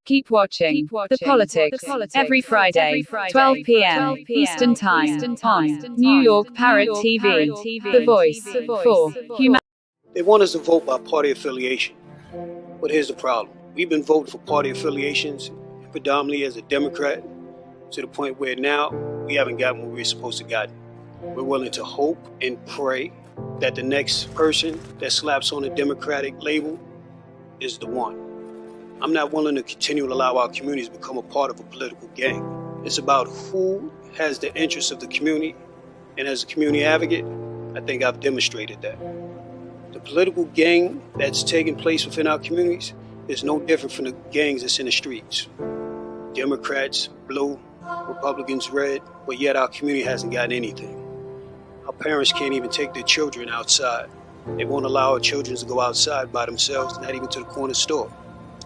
Keep watching The Politics every Friday, 12 p.m. Eastern Time on New York Parrot TV, the voice for humanity. They want us to vote by party affiliation. But here's the problem. We've been voting for party affiliations predominantly as a Democrat to the point where now we haven't gotten what we're supposed to get. We're willing to hope and pray that the next person that slaps on a Democratic label is the one. I'm not willing to continue to allow our communities to become a part of a political gang. It's about who has the interests of the community, and as a community advocate, I think I've demonstrated that. The political gang that's taking place within our communities is no different from the gangs that's in the streets. Democrats, blue, Republicans, red, but yet our community hasn't gotten anything. Our parents can't even take their children outside. They won't allow our children to go outside by themselves, not even to the corner store.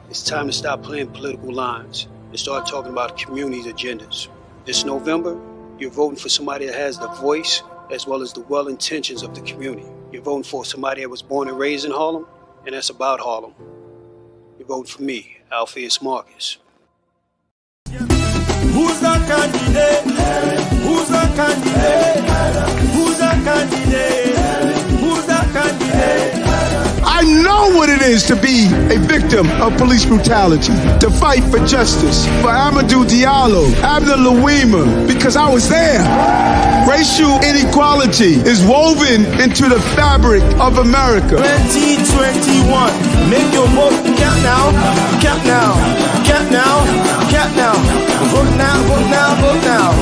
It's time to stop playing political lines and start talking about communities' agendas. This November, you're voting for somebody that has the voice as well as the well-intentions of the community. You're voting for somebody that was born and raised in Harlem, and that's about Harlem. You're voting for me, Alpheus Marcus. Who's the candidate? Who's the candidate? Who's the candidate? Who's the candidate? I know what it is to be a victim of police brutality, to fight for justice, for Amadou Diallo, Abdel Louima, because I was there. Racial inequality is woven into the fabric of America. 2021, make your vote count now, count now, count now, count now. Vote now, vote now, vote now.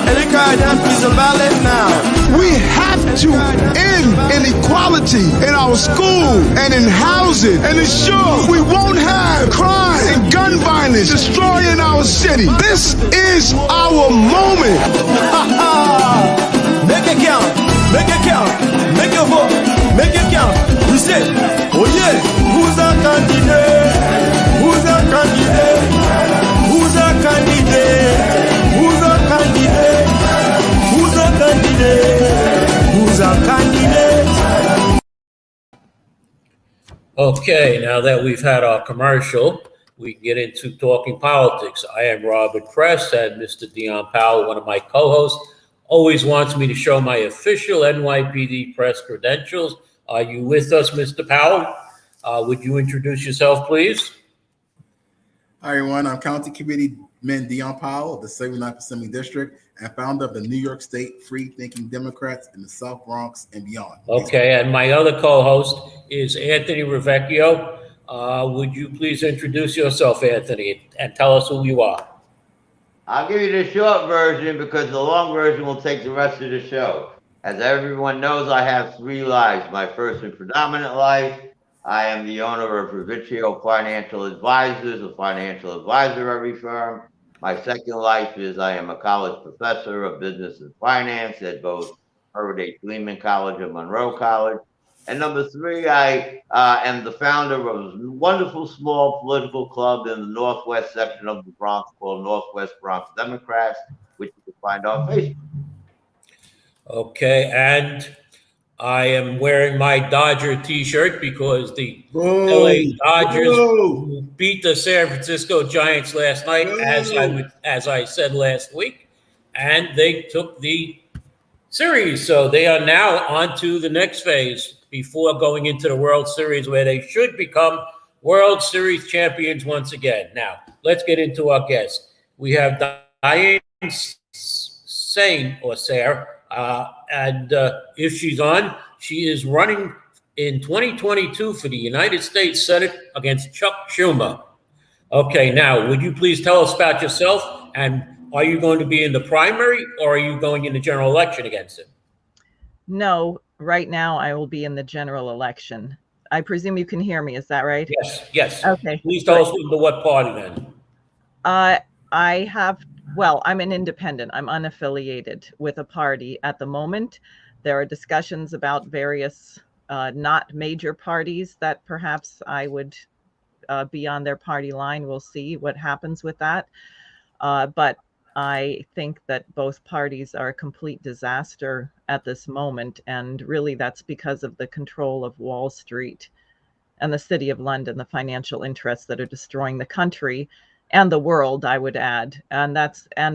Every card down, please a ballot now. We have to end inequality in our school and in housing and ensure we won't have crime and gun violence destroying our city. This is our moment. Make it count, make it count, make your vote, make it count. We say, oh yeah, who's our candidate? Who's our candidate? Who's our candidate? Who's our candidate? Who's our candidate? Who's our candidate? Okay, now that we've had our commercial, we can get into talking politics. I am Robert Press, and Mr. Dion Powell, one of my co-hosts, always wants me to show my official NYPD press credentials. Are you with us, Mr. Powell? Would you introduce yourself, please? Hi, everyone. I'm County Committeeman Dion Powell of the 79th Assembly District and founder of the New York State Free Thinking Democrats in the South Bronx and beyond. Okay, and my other co-host is Anthony Rivieccio. Would you please introduce yourself, Anthony, and tell us who you are? I'll give you the short version because the long version will take the rest of the show. As everyone knows, I have 3 lives. My first and predominant life, I am the owner of Rivieccio Financial Advisors, a financial advisory firm. My second life is I am a college professor of business and finance at both Harvard H. Lehman College and Monroe College. And number 3, I am the founder of a wonderful small political club in the northwest section of the Bronx called Northwest Bronx Democrats, which you can find on Facebook. Okay, and I am wearing my Dodger t-shirt because the LA Dodgers beat the San Francisco Giants last night, as I said last week, and they took the series. So they are now on to the next phase before going into the World Series, where they should become World Series champions once again. Now, let's get into our guest. We have Diane Sayre, and if she's on, she is running in 2022 for the United States Senate against Chuck Schumer. Okay, now, would you please tell us about yourself, and are you going to be in the primary, or are you going in the general election against him? No, right now I will be in the general election. I presume you can hear me, is that right? Yes. Okay. Please tell us what party then. I'm an independent. I'm unaffiliated with a party at the moment. There are discussions about various not major parties that perhaps I would be on their party line. We'll see what happens with that. But I think that both parties are a complete disaster at this moment. And really that's because of the control of Wall Street and the City of London, the financial interests that are destroying the country and the world, I would add. And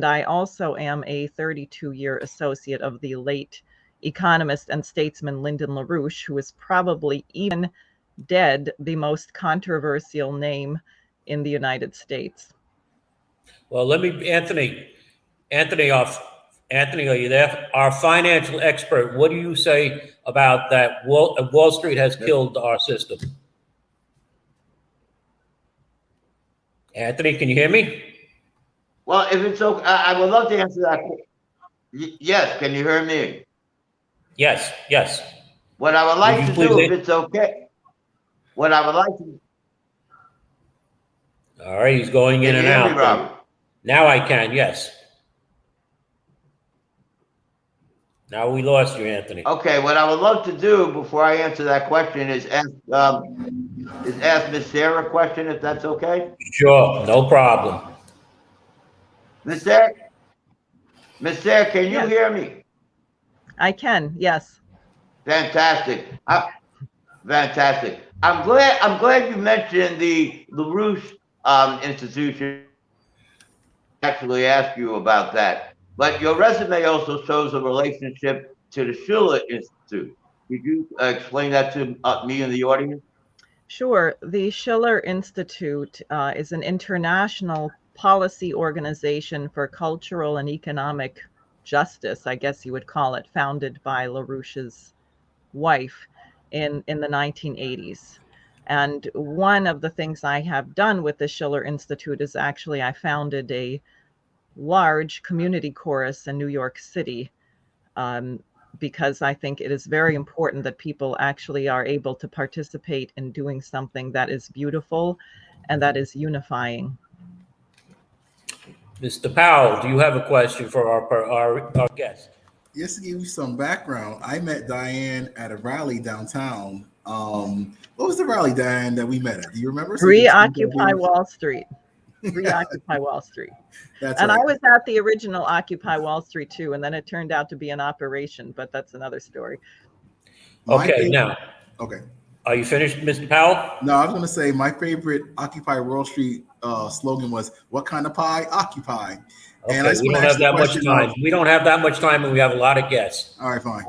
I also am a 32-year associate of the late economist and statesman Lyndon LaRouche, who is probably, even dead, the most controversial name in the United States. Well, Anthony, are you there? Our financial expert, what do you say about that? Wall Street has killed our system. Anthony, can you hear me? Well, if it's okay, I would love to answer that. Yes, can you hear me? Yes. What I would like to do, if it's okay, what I would like to. All right, he's going in and out. Me, Robert? Now I can, yes. Now we lost you, Anthony. Okay, what I would love to do before I answer that question is ask Miss Sarah a question, if that's okay. Sure, no problem. Miss Sarah, can you hear me? I can, yes. Fantastic. Fantastic. I'm glad you mentioned the LaRouche institution. Actually ask you about that. But your resume also shows a relationship to the Schiller Institute. Could you explain that to me and the audience? Sure. The Schiller Institute is an international policy organization for cultural and economic justice, I guess you would call it, founded by LaRouche's wife in the 1980s. And one of the things I have done with the Schiller Institute is actually I founded a large community chorus in New York City, because I think it is very important that people actually are able to participate in doing something that is beautiful and that is unifying. Mr. Powell, do you have a question for our guest? Just to give you some background, I met Diane at a rally downtown. What was the rally, Diane, that we met at? Do you remember? Reoccupy Wall Street. Reoccupy Wall Street. That's and right. I was at the original Occupy Wall Street too, and then it turned out to be an operation, but that's another story. Okay, are you finished, Mr. Powell? No, I was going to say my favorite Occupy Wall Street slogan was, "What kind of pie? Occupy." Okay, and we don't have that much time. We don't have that much time, and we have a lot of guests. All right, fine.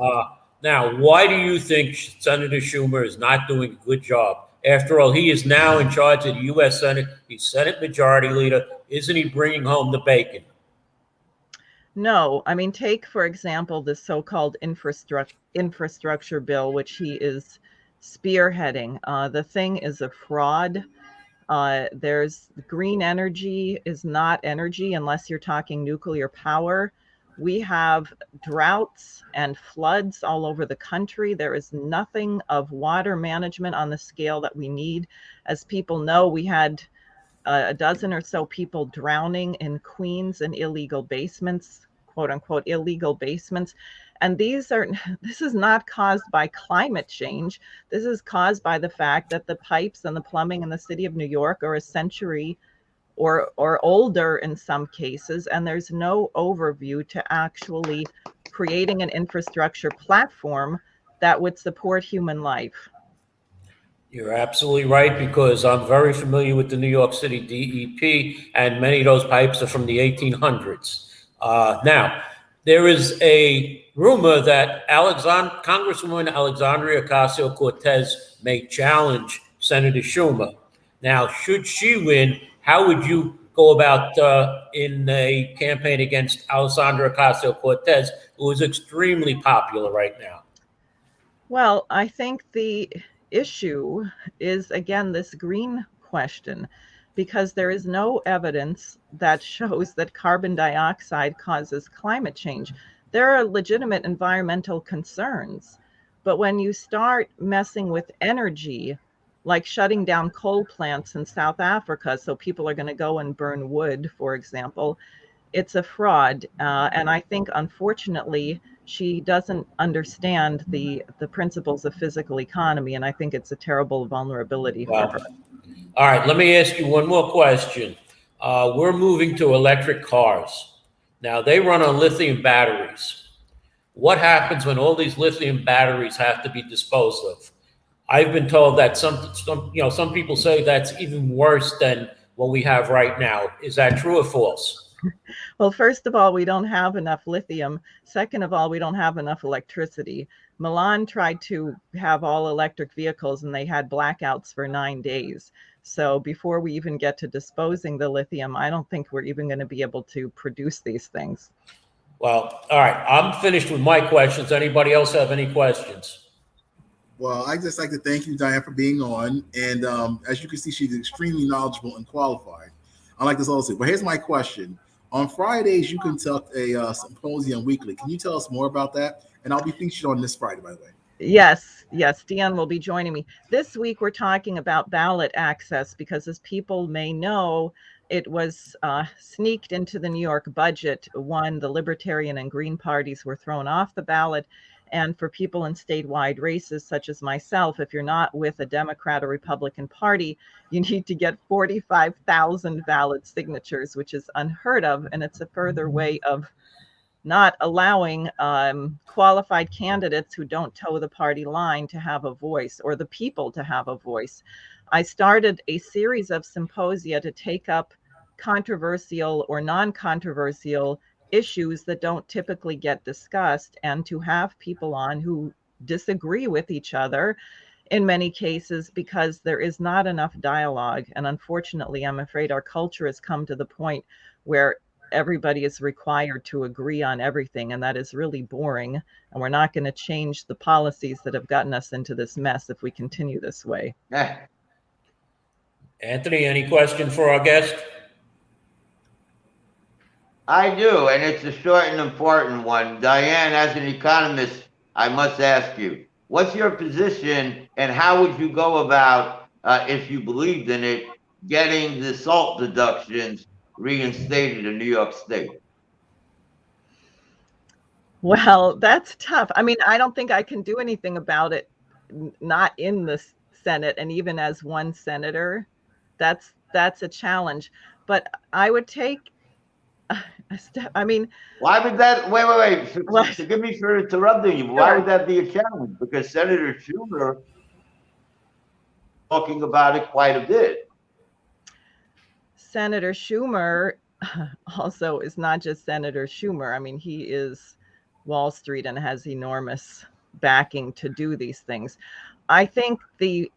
Now, why do you think Senator Schumer is not doing a good job? After all, he is now in charge of the U.S. Senate. He's Senate Majority Leader. Isn't he bringing home the bacon? No, I mean, take, for example, the so-called infrastructure bill, which he is spearheading. The thing is a fraud. There's green energy is not energy unless you're talking nuclear power. We have droughts and floods all over the country. There is nothing of water management on the scale that we need. As people know, we had a dozen or so people drowning in Queens in illegal basements, quote unquote, illegal basements. And this is not caused by climate change. This is caused by the fact that the pipes and the plumbing in the city of New York are a century or older in some cases, and there's no overview to actually creating an infrastructure platform that would support human life. You're absolutely right, because I'm very familiar with the New York City DEP, and many of those pipes are from the 1800s. Now, there is a rumor that Congresswoman Alexandria Ocasio-Cortez may challenge Senator Schumer. Now, should she win, how would you go about in a campaign against Alexandria Ocasio-Cortez, who is extremely popular right now? Well, I think the issue is, again, this green question, because there is no evidence that shows that carbon dioxide causes climate change. There are legitimate environmental concerns, but when you start messing with energy, like shutting down coal plants in South Africa, so people are going to go and burn wood, for example, it's a fraud. And I think, unfortunately, she doesn't understand the principles of physical economy, and I think it's a terrible vulnerability for her. All right, let me ask you one more question. We're moving to electric cars. Now, they run on lithium batteries. What happens when all these lithium batteries have to be disposed of? I've been told that some people say that's even worse than what we have right now. Is that true or false? Well, first of all, we don't have enough lithium. Second of all, we don't have enough electricity. Milan tried to have all electric vehicles and they had blackouts for 9 days. So before we even get to disposing the lithium, I don't think we're even going to be able to produce these things. Well, all right. I'm finished with my questions. Anybody else have any questions? Well, I'd just like to thank you, Diane, for being on. And as you can see, she's extremely knowledgeable and qualified. I like this also. But here's my question. On Fridays, you conduct a symposium weekly. Can you tell us more about that? And I'll be featured on this Friday, by the way. Yes, Dion will be joining me. This week, we're talking about ballot access because, as people may know, it was sneaked into the New York budget. One, the Libertarian and Green parties were thrown off the ballot. And for people in statewide races, such as myself, if you're not with a Democrat or Republican party, you need to get 45,000 valid signatures, which is unheard of. And it's a further way of not allowing qualified candidates who don't toe the party line to have a voice, or the people to have a voice. I started a series of symposia to take up controversial or non-controversial issues that don't typically get discussed, and to have people on who disagree with each other in many cases, because there is not enough dialogue. And unfortunately, I'm afraid our culture has come to the point where everybody is required to agree on everything, and that is really boring. And we're not going to change the policies that have gotten us into this mess if we continue this way. Anthony, any question for our guest? I do, and it's a short and important one. Diane, as an economist, I must ask you, what's your position and how would you go about, if you believed in it, getting the SALT deductions reinstated in New York State? Well, that's tough. I mean, I don't think I can do anything about it, not in the Senate, and even as one senator, that's a challenge. But I would take a step. I mean, why would that? Wait. Forgive me for interrupting you. Why would that be a challenge? Because Senator Schumer talking about it quite a bit. Senator Schumer also is not just Senator Schumer. I mean, he is Wall Street and has enormous backing to do these things. I think the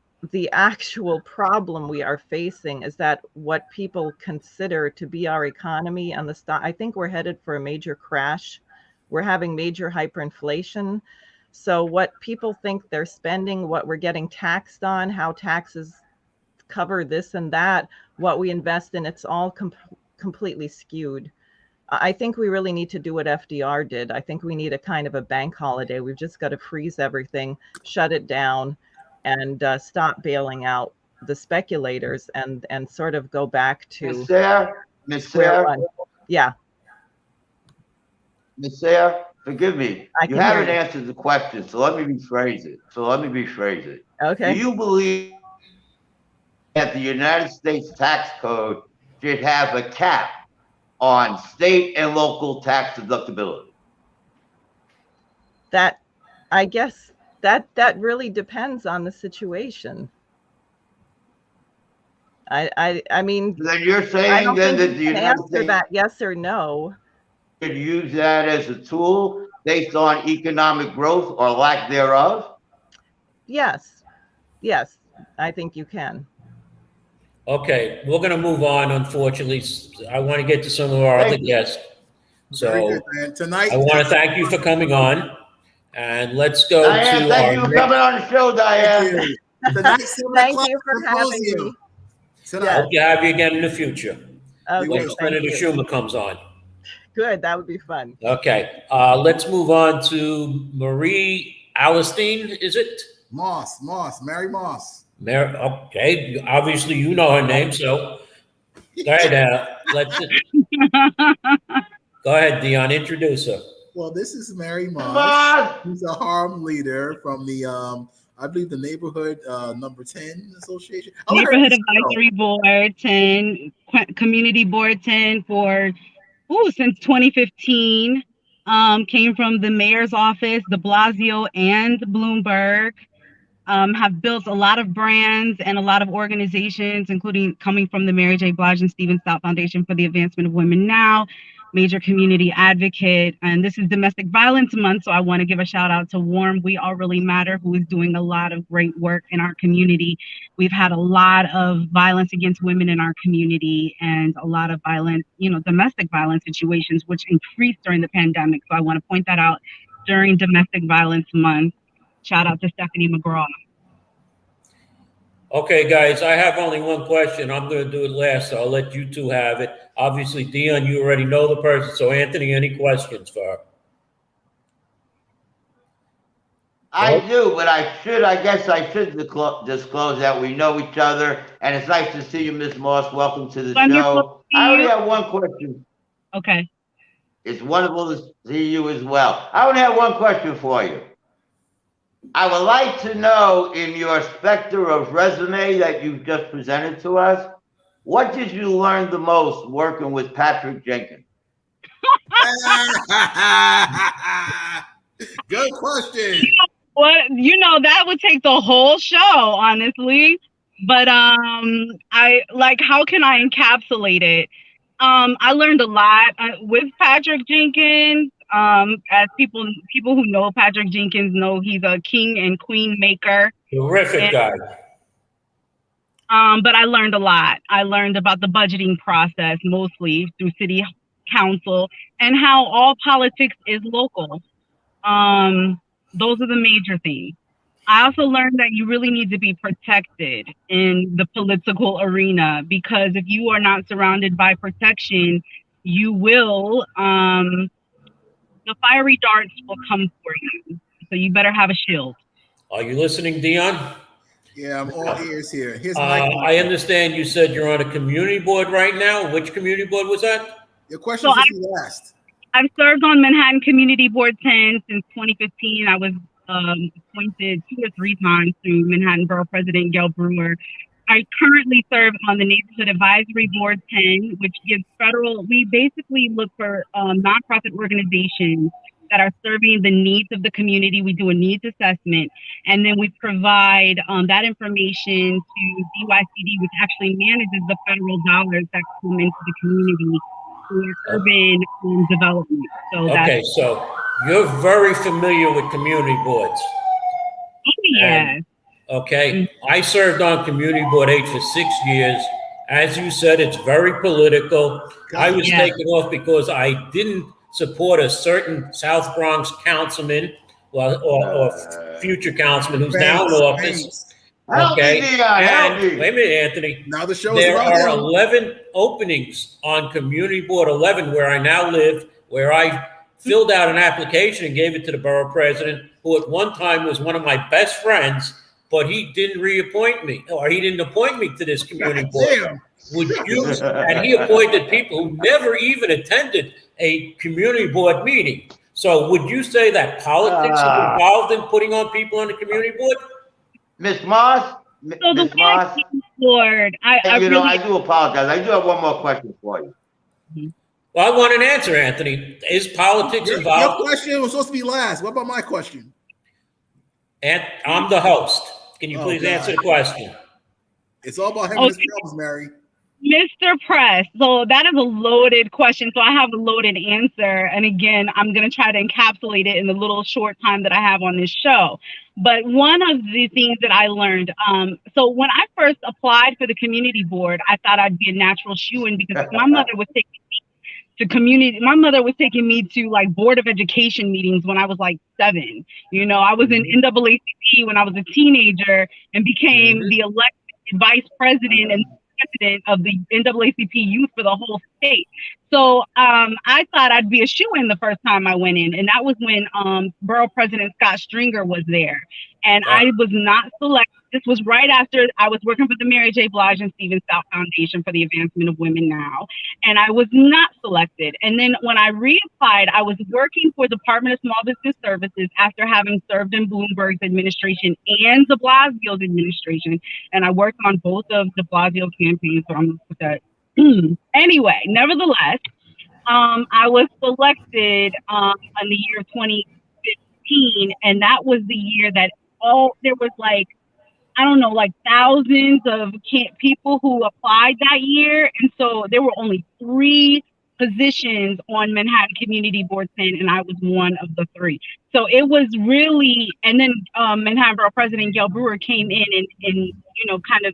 actual problem we are facing is that what people consider to be our economy and the stock, I think we're headed for a major crash. We're having major hyperinflation. So what people think they're spending, what we're getting taxed on, how taxes cover this and that, what we invest in, it's all completely skewed. I think we really need to do what FDR did. I think we need a kind of a bank holiday. We've just got to freeze everything, shut it down, and stop bailing out the speculators, and sort of go back to Ms. Sarah, yeah. Ms. Sarah, forgive me. You haven't answered the question, so let me rephrase it. Okay. Do you believe that the United States tax code should have a cap on state and local tax deductibility? That, I guess, that really depends on the situation. I mean, then you're saying then that the United States, that yes or no, could use that as a tool based on economic growth or lack thereof? Yes, I think you can. Okay, we're going to move on. Unfortunately, I want to get to some of our other guests. So tonight, I want to thank you for coming on, and let's go Diane, to thank you for coming on the show, Diane. Thank you for having me. Hope to have you again in the future. Okay, when Senator Schumer comes on. Good, that would be fun. Okay, let's move on to Marie Alistine, is it? Mary Moss. Okay, obviously you know her name, so go ahead. Go ahead, Dion, introduce her. Well, this is Mary Moss. She's a Harlem leader from the, I believe, the Neighborhood Number 10 Association. Neighborhood Advisory Board 10, Community Board 10 for, since 2015. Came from the mayor's office, de Blasio and Bloomberg. have built a lot of brands and a lot of organizations, including coming from the Mary J. Blige and Stephen Stout Foundation for the Advancement of Women Now, major community advocate. And this is Domestic Violence Month, so I want to give a shout out to Warm We All Really Matter, who is doing a lot of great work in our community. We've had a lot of violence against women in our community and a lot of violent, domestic violence situations, which increased during the pandemic. So I want to point that out during Domestic Violence Month. Shout out to Stephanie McGraw. Okay, guys, I have only one question. I'm going to do it last, so I'll let you two have it. Obviously, Dion, you already know the person. So, Anthony, any questions for her? I do, but I guess I should disclose that we know each other. And it's nice to see you, Ms. Moss. Welcome to the show. I only have one question. Okay. It's wonderful to see you as well. I only have one question for you. I would like to know, in your specter of resume that you've just presented to us, what did you learn the most working with Patrick Jenkins? Good question. That would take the whole show, honestly. But how can I encapsulate it? I learned a lot with Patrick Jenkins. As people who know Patrick Jenkins know, he's a king and queen maker. Terrific guy. But I learned a lot. I learned about the budgeting process, mostly through city council, and how all politics is local. Those are the major things. I also learned that you really need to be protected in the political arena, because if you are not surrounded by protection, you will, the fiery darts will come for you. So you better have a shield. Are you listening, Dion? Yeah, I'm all ears here. Here's I understand you said you're on a community board right now. Which community board was that? Your question was last. I've served on Manhattan Community Board 10 since 2015. I was appointed 2 or 3 times through Manhattan Borough President Gail Brewer. I currently serve on the Neighborhood Advisory Board 10, which gives we basically look for nonprofit organizations that are serving the needs of the community. We do a needs assessment, and then we provide that information to DYCD, which actually manages the federal dollars that come into the community for urban development. So you're very familiar with community boards. Oh, yes. Okay, I served on community board 8 for 6 years. As you said, it's very political. I was taken off because I didn't support a certain South Bronx councilman or future councilman who's now in office. Okay, and wait a minute, Anthony. Now the show there are 11 openings on community board 11 where I now live, where I filled out an application and gave it to the borough president, who at one time was one of my best friends. But he didn't reappoint me, or he didn't appoint me to this community board. And he appointed people who never even attended a community board meeting. So would you say that politics is involved in putting on people on the community board? Ms. Moss? Ms. Moss? Board. I do apologize. I do have one more question for you. Well, I want an answer, Anthony. Is politics involved? Your question was supposed to be last. What about my question? And I'm the host. Can you please answer the question? It's all about him and his problems, Mary. Mr. Press, so that is a loaded question. So I have a loaded answer. And again, I'm going to try to encapsulate it in the little short time that I have on this show. But one of the things that I learned, so when I first applied for the community board, I thought I'd be a natural shoo-in because my mother was taking me to like Board of Education meetings when I was like 7. I was in NAACP when I was a teenager and became the elected vice president and president of the NAACP youth for the whole state. So I thought I'd be a shoo-in the first time I went in. And that was when Borough President Scott Stringer was there. And I was not selected. This was right after I was working for the Mary J. Blige and Stephen Stout Foundation for the Advancement of Women Now. And I was not selected. And then when I reapplied, I was working for the Department of Small Business Services after having served in Bloomberg's administration and de Blasio's administration. And I worked on both of de Blasio campaigns. So I'm going to put that. Anyway, nevertheless, I was selected in the year of 2015. And that was the year that there was like I don't know, like thousands of people who applied that year. And so there were only 3 positions on Manhattan Community Board 10, and I was one of the 3. So it was really, and then Manhattan Borough President Gail Brewer came in and you know, kind of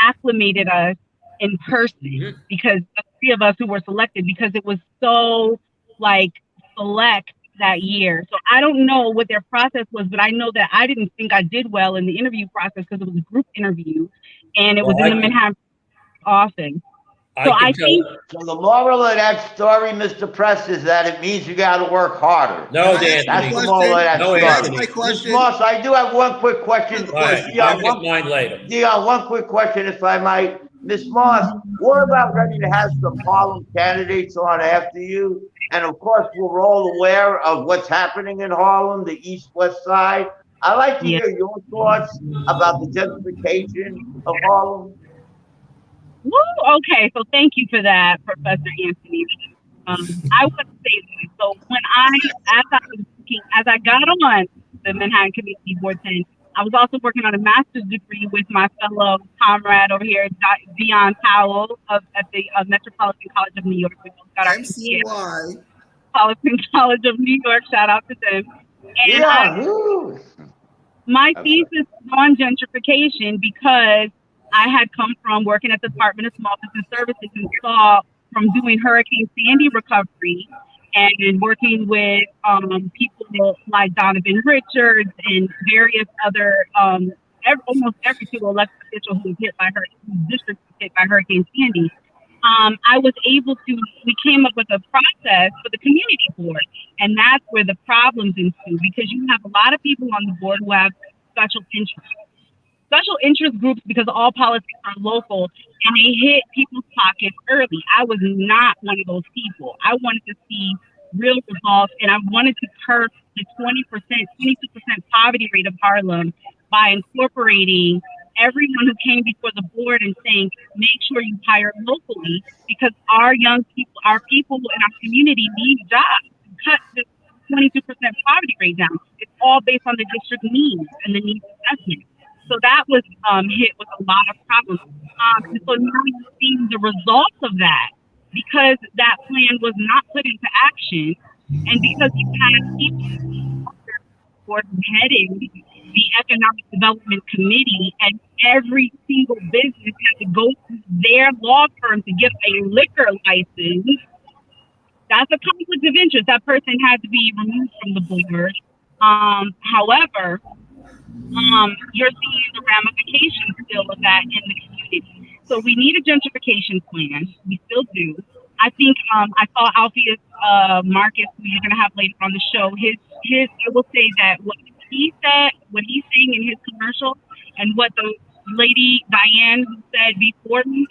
acclimated us in person, because the 3 of us who were selected, because it was so like select that year. So I don't know what their process was, but I know that I didn't think I did well in the interview process because it was a group interview and it was in the Manhattan office. So I think so the moral of that story, Mr. Press, is that it means you got to work harder. No, That's the moral of that story. My question. Moss, I do have one quick question. I'll get mine later. Dion, one quick question, if I might. Miss Moss, we're about ready to have some Harlem candidates on after you. And of course, we're all aware of what's happening in Harlem, the east-west side. I'd like to hear your thoughts about the gentrification of Harlem. Woo, okay, so thank you for that, Professor Anthony. I would say this. So when as I got on the Manhattan Community Board 10, I was also working on a master's degree with my fellow comrade over here, Dion Powell at the Metropolitan College of New York. We both got our MCY. Metropolitan College of New York. Shout out to them. And my thesis was on gentrification because I had come from working at the Department of Small Business Services and saw from doing Hurricane Sandy recovery and working with people like Donovan Richards and various other, almost every single elected official who was hit by Hurricane Sandy. I was able to, we came up with a process for the community board, and that's where the problems ensue, because you have a lot of people on the board who have special interest groups, because all politics are local, and they hit people's pockets early. I was not one of those people. I wanted to see real results, and I wanted to curb the 22% poverty rate of Harlem by incorporating everyone who came before the board and saying, make sure you hire locally, because our young people, our people in our community need jobs. Cut the 22% poverty rate down. It's all based on the district needs and the needs assessment. So that was hit with a lot of problems. And so now you're seeing the results of that, because that plan was not put into action, and because you had people heading the Economic Development Committee, and every single business had to go through their law firm to get a liquor license. That's a conflict of interest. That person had to be removed from the board. However, you're seeing the ramifications still of that in the community. So we need a gentrification plan. We still do. I think I saw Alpheus Marcus, who you're going to have later on the show. I will say that what he said, what he's saying in his commercial, and what the lady Diane who said before me,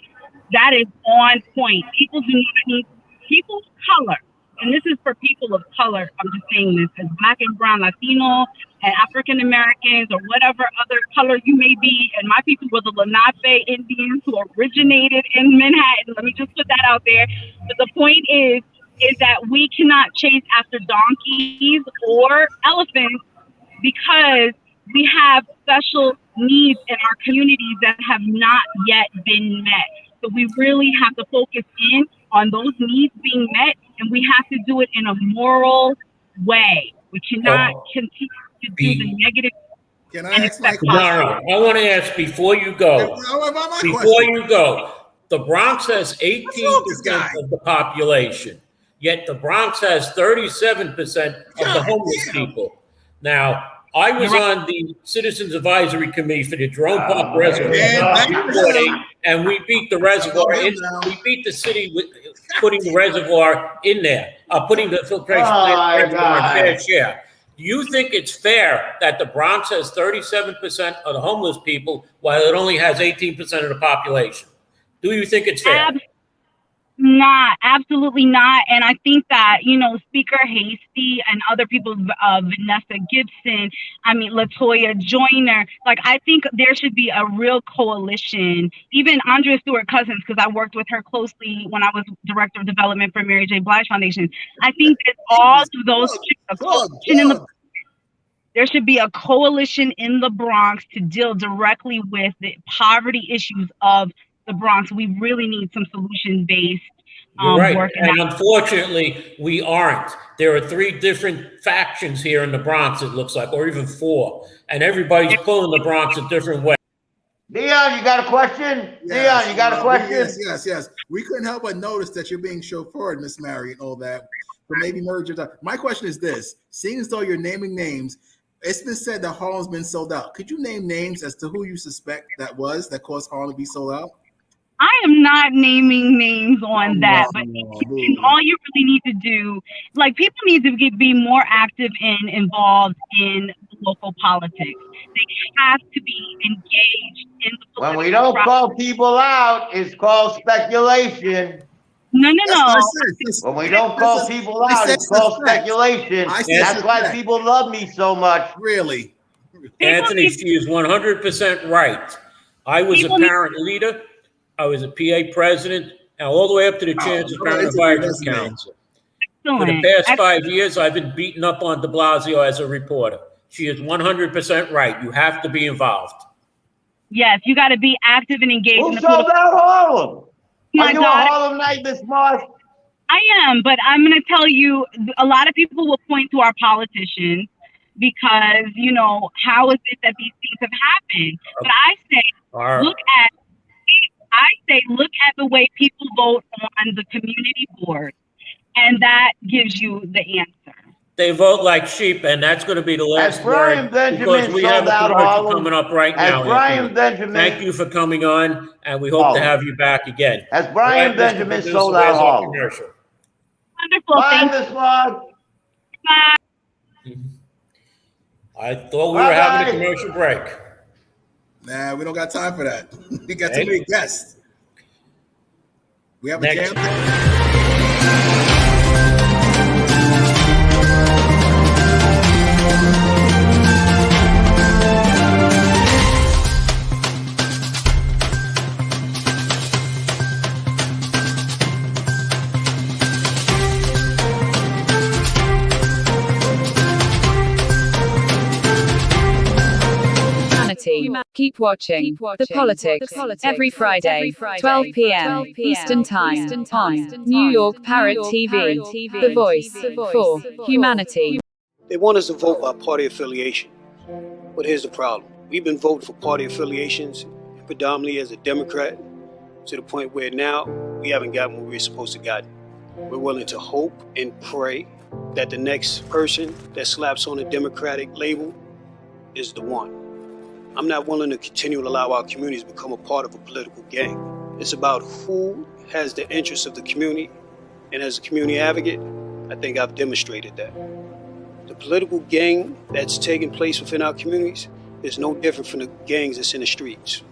that is on point. People do not need people of color, and this is for people of color. I'm just saying this as Black and Brown, Latino, and African Americans, or whatever other color you may be. And my people were the Lenape Indians who originated in Manhattan. Let me just put that out there. But the point is that we cannot chase after donkeys or elephants, because we have special needs in our communities that have not yet been met. So we really have to focus in on those needs being met, and we have to do it in a moral way. We cannot continue to do the negative. Can I ask my question? No, I want to ask before you go. The Bronx has 18% of the population, yet the Bronx has 37% of the homeless people. Now, I was on the Citizens Advisory Committee for the Jerome Park Reservoir, and we beat the reservoir. We beat the city with putting the reservoir in there, putting the filtration plant reservoir in fair share. Do you think it's fair that the Bronx has 37% of the homeless people while it only has 18% of the population? Do you think it's fair? Not, absolutely not. And I think that, Speaker Hasty and other people, Vanessa Gibson, LaToya Joyner, I think there should be a real coalition. Even Andrea Stewart-Cousins, because I worked with her closely when I was Director of Development for Mary J. Blige Foundation. I think that all of those, There should be a coalition in the Bronx to deal directly with the poverty issues of the Bronx. We really need some solution-based right. work. And unfortunately, we aren't. There are 3 different factions here in the Bronx, it looks like, or even 4. And everybody's pulling the Bronx a different way. Dion, you got a question? Yes, Dion, you got a question? Yes. We couldn't help but notice that you're being chauffeured, Miss Mary, and all that. But maybe merge your. My question is this: seeing as though you're naming names, it's been said that Harlem's been sold out. Could you name names as to who you suspect that caused Harlem to be sold out? I am not naming names on that, but all you really need to do, like, people need to be more active and involved in local politics. They have to be engaged in the political When we don't call people out, it's called speculation. No. When we don't call people out, it's called speculation. That's why people love me so much. Really? Anthony, she is 100% right. I was a parent leader. I was a PA president, and all the way up to the Transparent Advisory Council. For the past 5 years, I've been beaten up on de Blasio as a reporter. She is 100% right. You have to be involved. Yes, you got to be active and engaged. Who sold out Harlem? Are you a Harlemite, Miss Marsh? I am, but I'm going to tell you, a lot of people will point to our politicians because, you know, how is it that these things have happened? But I say, look at the way people vote on the community board, and that gives you the answer. They vote like sheep, and that's going to be the last word because we have a commercial coming up right now. Thank you for coming on, and we hope to have you back again. Has Brian Benjamin sold out Harlem? Wonderful. Bye, Miss Marsh. Bye. I thought we were having a commercial break. Nah, we don't got time for that. We got too many guests. We have a jam. Keep watching The Politics every Friday, 12 p.m. Eastern Time on New York Parrot TV, the voice for humanity. They want us to vote by party affiliation. But here's the problem. We've been voting for party affiliations predominantly as a Democrat to the point where now we haven't gotten what we're supposed to get. We're willing to hope and pray that the next person that slaps on a Democratic label is the one. I'm not willing to continue to allow our communities to become a part of a political gang. It's about who has the interests of the community, and as a community advocate, I think I've demonstrated that. The political gang that's taking place within our communities is no different from the gangs that's in the streets.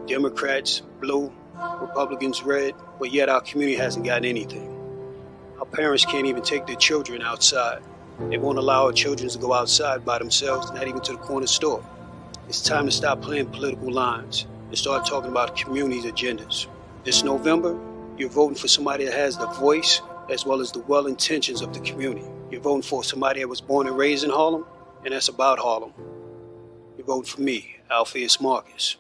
Democrats, blue, Republicans, red, but yet our community hasn't gotten anything. Our parents can't even take their children outside. They won't allow our children to go outside by themselves, not even to the corner store. It's time to stop playing political lines and start talking about communities' agendas. This November, you're voting for somebody that has the voice as well as the well intentions of the community. You're voting for somebody that was born and raised in Harlem, and that's about Harlem. You're voting for me, Alpheus Marcus.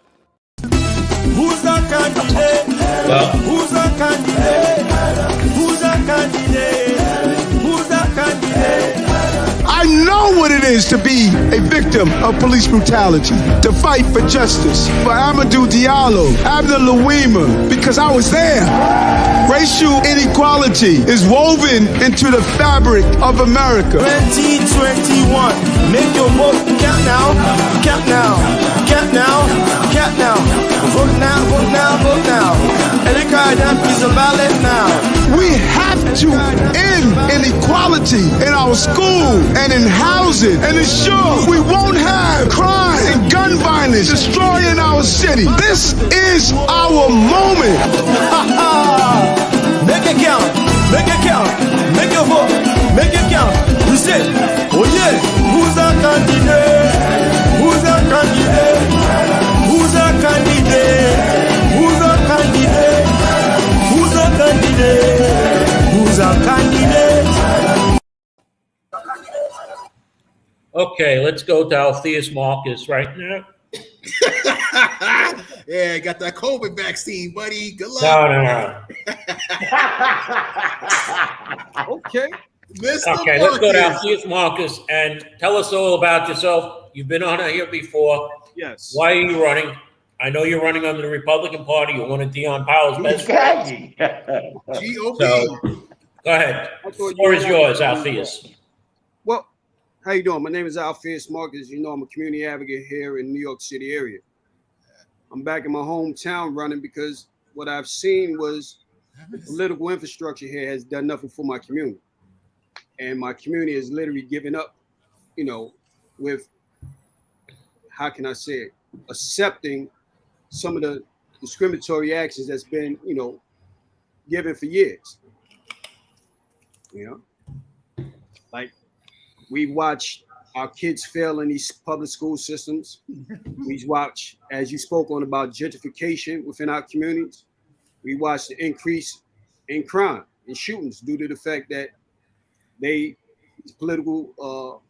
Who's a candidate? Who's a candidate? Who's a candidate? Who's a candidate? I know what it is to be a victim of police brutality, to fight for justice, for Amadou Diallo, Abdel Louima, because I was there. Racial inequality is woven into the fabric of America. 2021, make your vote count now, count now, count now, count now. Vote now, vote now, vote now. Every card up is a ballot now. We have to end inequality in our school and in housing and ensure we won't have crime and gun violence destroying our city. This is our moment. Make it count, make it count, make your vote, make it count. You say, oh yeah, who's a candidate? Who's a candidate? Who's a candidate? Who's a candidate? Who's a candidate? Who's a candidate? Okay, let's go to Alpheus Marcus right now. Yeah, got that COVID vaccine, buddy. Good luck. No. Okay. Mr. Okay, let's go to Marcus. Alpheus Marcus and tell us all about yourself. You've been on here before. Yes. Why are you running? I know you're running under the Republican Party. You're one of Dion Powell's best friends. GOP. So, go ahead. The floor is yours, Alpheus. Well, how you doing? My name is Alpheus Marcus. You know, I'm a community advocate here in New York City area. I'm back in my hometown running because what I've seen was the political infrastructure here has done nothing for my community. And my community is literally giving up, you know, with, how can I say it, accepting some of the discriminatory actions that's been, you know, given for years. You know, like we watch our kids fail in these public school systems. We watch, as you spoke on, about gentrification within our communities. We watch the increase in crime and shootings due to the fact that political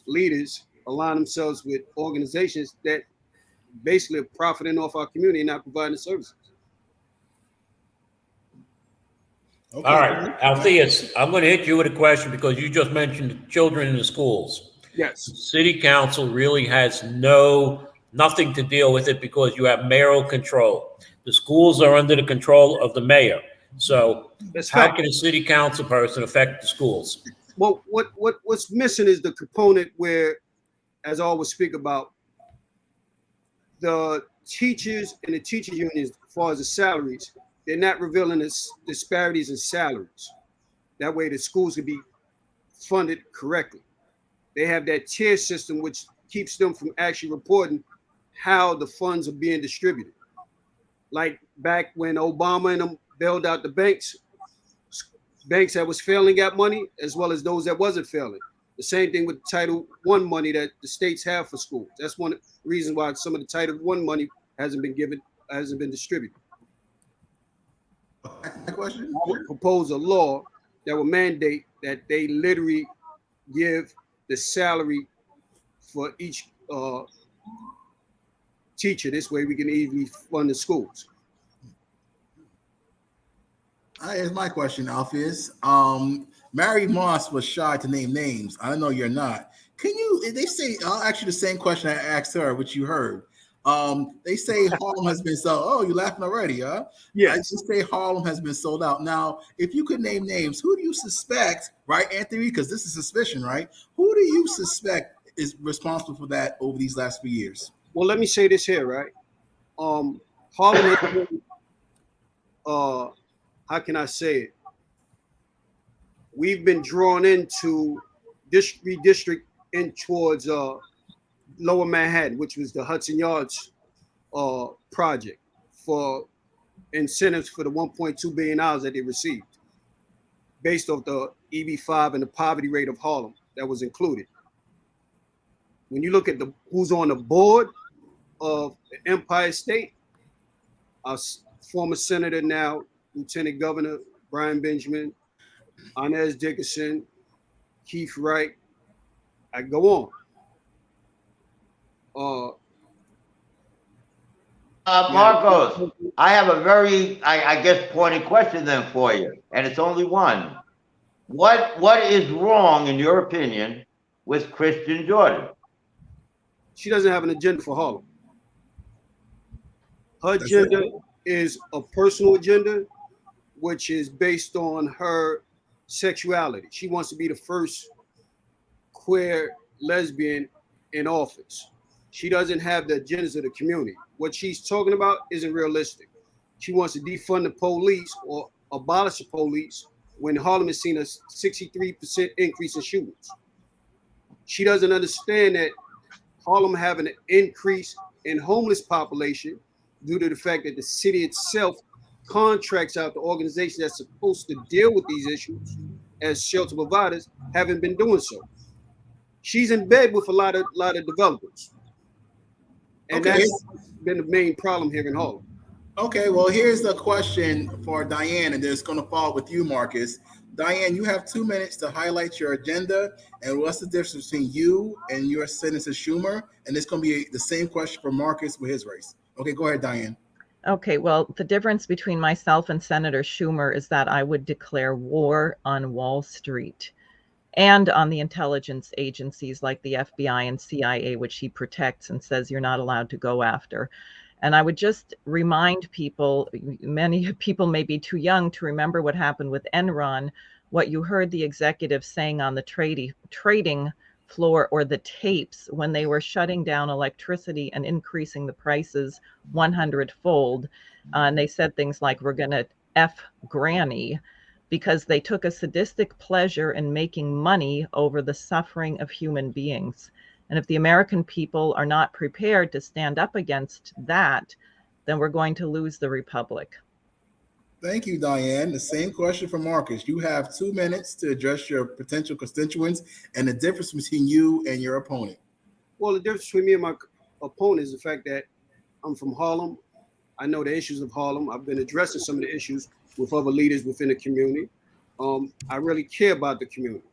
leaders align themselves with organizations that basically are profiting off our community and not providing services. Okay. All right, Alpheus, I'm going to hit you with a question because you just mentioned children in the schools. Yes. The city council really has nothing to deal with it because you have mayoral control. The schools are under the control of the mayor. So how can a city council person affect the schools? Well, what's missing is the component where, as I always speak about, the teachers and the teacher unions, as far as the salaries, they're not revealing the disparities in salaries. That way the schools can be funded correctly. They have that tier system, which keeps them from actually reporting how the funds are being distributed. Like back when Obama and them bailed out the banks that was failing got money, as well as those that wasn't failing. The same thing with Title I money that the states have for schools. That's one of the reasons why some of the Title I money hasn't been distributed. Question? I would propose a law that would mandate that they literally give the salary for each teacher. This way we can easily fund the schools. Here's my question, Alpheus. Mary Moss was shy to name names. I know you're not. Can you, they say, I'll ask you the same question I asked her, which you heard. They say Harlem has been sold. Oh, you laughing already, huh? Yeah. I just say Harlem has been sold out. Now, if you could name names, who do you suspect, right, Anthony? Because this is suspicion, right? Who do you suspect is responsible for that over these last few years? Well, let me say this here, right? Harlem has been, how can I say it? We've been drawn into this redistrict in towards Lower Manhattan, which was the Hudson Yards project for incentives for the $1.2 billion that they received based off the EB5 and the poverty rate of Harlem that was included. When you look at who's on the board of the Empire State, our former senator, now Lieutenant Governor Brian Benjamin, Inez Dickinson, Keith Wright, I go on. Marcos, I have a very, I guess, pointed question then for you, and it's only one. What is wrong, in your opinion, with Christian Jordan? She doesn't have an agenda for Harlem. Her agenda is a personal agenda, which is based on her sexuality. She wants to be the first queer lesbian in office. She doesn't have the agendas of the community. What she's talking about isn't realistic. She wants to defund the police or abolish the police when Harlem has seen a 63% increase in shootings. She doesn't understand that Harlem having an increase in homeless population due to the fact that the city itself contracts out the organization that's supposed to deal with these issues as shelter providers haven't been doing so. She's in bed with a lot of developers. And that's been the main problem here in Harlem. Okay, well, here's the question for Diane, and it's going to follow with you, Marcus. Diane, you have 2 minutes to highlight your agenda and what's the difference between you and your Senator Schumer. And it's going to be the same question for Marcus with his race. Okay, go ahead, Diane. Okay, well, the difference between myself and Senator Schumer is that I would declare war on Wall Street and on the intelligence agencies like the FBI and CIA, which he protects and says you're not allowed to go after. And I would just remind people, many people may be too young to remember what happened with Enron, what you heard the executives saying on the trading floor or the tapes when they were shutting down electricity and increasing the prices 100-fold. And they said things like, we're going to F Granny, because they took a sadistic pleasure in making money over the suffering of human beings. And if the American people are not prepared to stand up against that, then we're going to lose the republic. Thank you, Diane. The same question for Marcus. You have 2 minutes to address your potential constituents and the difference between you and your opponent. Well, the difference between me and my opponent is the fact that I'm from Harlem. I know the issues of Harlem. I've been addressing some of the issues with other leaders within the community. I really care about the community.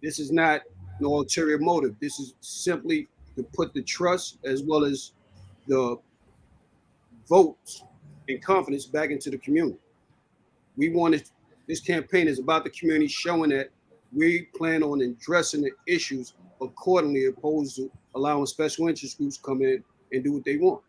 This is not no ulterior motive. This is simply to put the trust as well as the votes and confidence back into the community. We wanted, this campaign is about the community, showing that we plan on addressing the issues accordingly, opposed to allowing special interest groups come in and do what they want.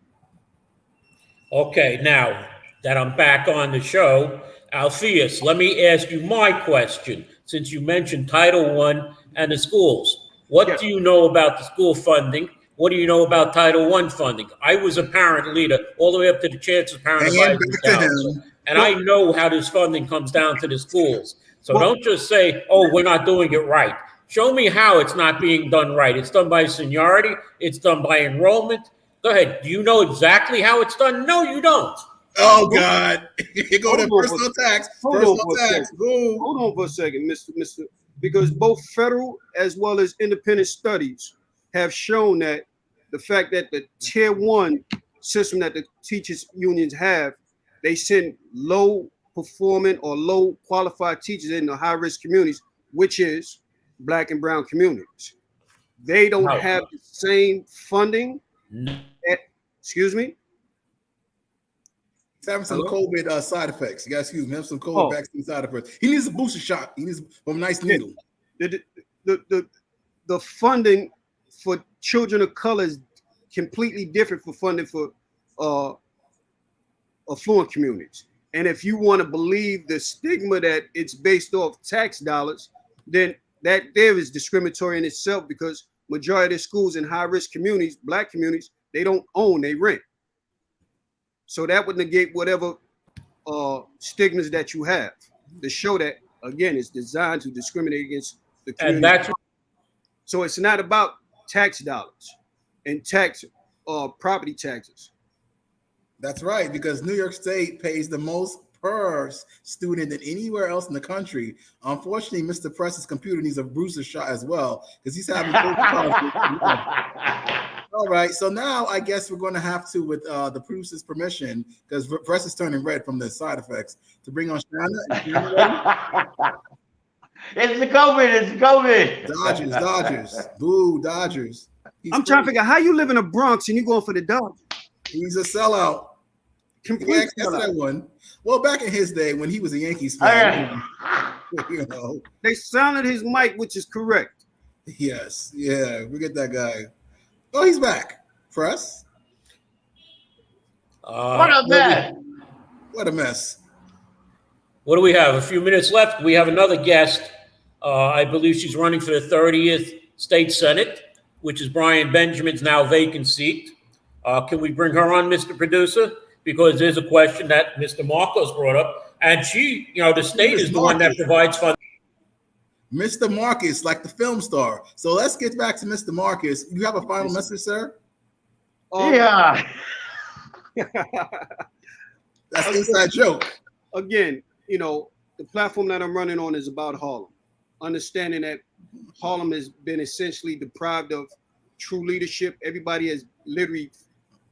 Okay, now that I'm back on the show, Alpheus, let me ask you my question. Since you mentioned Title I and the schools, what do you know about the school funding? What do you know about Title I funding? I was a parent leader all the way up to the Chancellor Parent Advisory Council, and I know how this funding comes down to the schools. So don't just say, oh, we're not doing it right. Show me how it's not being done right. It's done by seniority. It's done by enrollment. Go ahead. Do you know exactly how it's done? No, you don't. Oh, God. You go to personal tax. Hold on for a second, Mr. Because both federal as well as independent studies have shown that the fact that the Tier 1 system that the teachers unions have, they send low performing or low qualified teachers in the high risk communities, which is Black and brown communities. They don't have the same funding. Excuse me? He's having some COVID side effects. You guys, excuse me, have some COVID vaccine side effects. He needs a booster shot. He needs a nice needle. The funding for children of color is completely different from funding for affluent communities. And if you want to believe the stigma that it's based off tax dollars, then that there is discriminatory in itself, because majority of schools in high-risk communities, Black communities, they don't own, they rent. So that would negate whatever stigmas that you have. The show that, again, is designed to discriminate against the community. So it's not about tax dollars and tax property taxes. That's right, because New York State pays the most per student than anywhere else in the country. Unfortunately, Mr. Press's computer needs a booster shot as well, because he's having All right, so now I guess we're going to have to, with the producer's permission, because Press is turning red from the side effects, to bring on Shanna. It's the COVID. It's COVID. Dodgers. Boo, Dodgers. I'm trying to figure out how you live in the Bronx and you going for the Dodgers. He's a sellout. That's that one. Well, back in his day when he was a Yankees fan, you know, they sounded his mic, which is correct. Yes, yeah, we get that guy. Oh, he's back. Press. What a mess! What a mess. What do we have? A few minutes left. We have another guest. I believe she's running for the 30th State Senate, which is Brian Benjamin's now vacant seat. Can we bring her on, Mr. Producer? Because there's a question that Mr. Marcos brought up, and she, you know, the state is the one that provides funding. Mr. Marcus, like the film star. So let's get back to Mr. Marcus. You have a final message, sir? Yeah. That's an inside joke. Again, you know, the platform that I'm running on is about Harlem. Understanding that Harlem has been essentially deprived of true leadership. Everybody has literally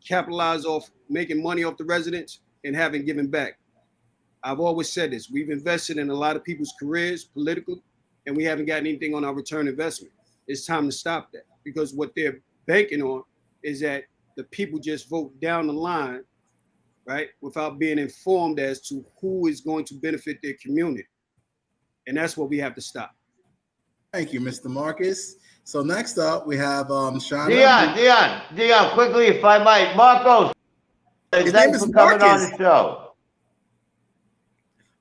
capitalized off making money off the residents and haven't given back. I've always said this. We've invested in a lot of people's careers, political, and we haven't gotten anything on our return investment. It's time to stop that, because what they're banking on is that the people just vote down the line, right, without being informed as to who is going to benefit their community. And that's what we have to stop. Thank you, Mr. Marcus. So next up, we have Shauna. Dion, quickly, if I might. Marcos, thanks for coming on the show.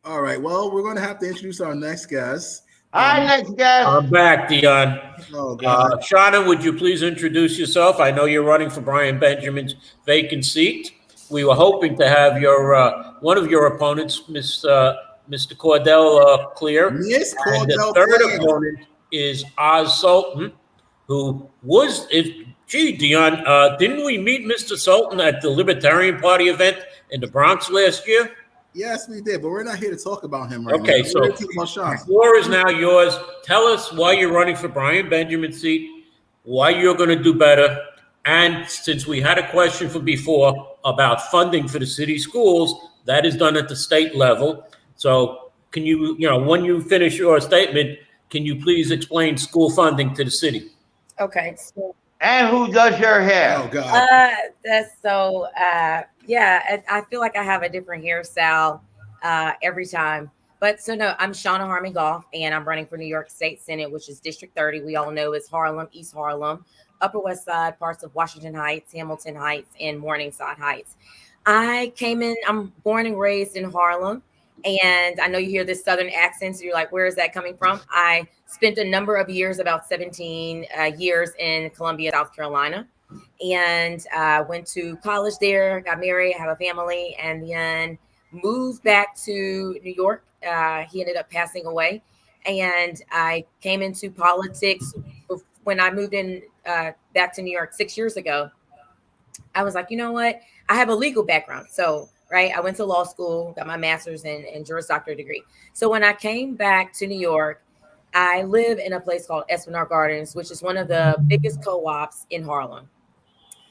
All right, well, we're going to have to introduce our next guest. Hi, next guest. I'm back, Dion. Oh, God. Shauna, would you please introduce yourself? I know you're running for Brian Benjamin's vacant seat. We were hoping to have your one of your opponents, Mr. Cordell, clear. Yes, Cordell. And the third opponent is Oz Sultan, who was, Dion, didn't we meet Mr. Sultan at the Libertarian Party event in the Bronx last year? Yes, we did, but we're not here to talk about him right now. Okay, so the floor is now yours. Tell us why you're running for Brian Benjamin's seat, why you're going to do better, and since we had a question from before about funding for the city schools, that is done at the state level. So can you, when you finish your statement, can you please explain school funding to the city? Okay. And who does your hair? Oh, God. That's so, yeah, I feel like I have a different hairstyle every time. But so no, I'm Shauna Harmon Goff, and I'm running for New York State Senate, which is District 30. We all know is Harlem, East Harlem, Upper West Side, parts of Washington Heights, Hamilton Heights, and Morningside Heights. I'm born and raised in Harlem. And I know you hear this Southern accent, so you're like, where is that coming from? I spent a number of years, about 17 years in Columbia, South Carolina. And went to college there, got married, have a family, and then moved back to New York. He ended up passing away. And I came into politics when I moved in back to New York 6 years ago. I was like, you know what? I have a legal background. So right. I went to law school, got my master's and Juris Doctorate degree. So when I came back to New York, I live in a place called Esplanade Gardens, which is one of the biggest co-ops in Harlem.